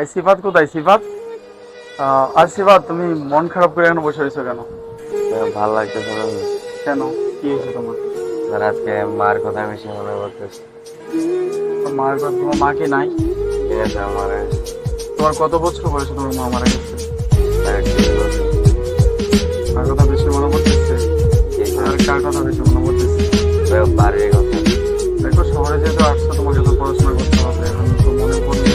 এই সিফাত কোথায় সিফাত? আর সিফাত, তুমি মন খারাপ করে কেন বসে রয়েছো কেন? ভালো লাগতেছে না। কেন, কি হয়েছে তোমার? আজকে মার কথা বেশি মনে করতেছে। তোমার মা কি নাই? ঠিক আছে আমার তোমার কত বছর বয়সে তোমার মা মারা গেছে? আর কি বলবো? কার কথা বেশি মনে পড়তেছে? আর কার কথা বেশি মনে পড়তেছে? বাড়ির কথা। দেখো, শহরে যেহেতু আসছো, তোমাকে তো পড়াশোনা করতে হবে, এখন তো মনে পড়লে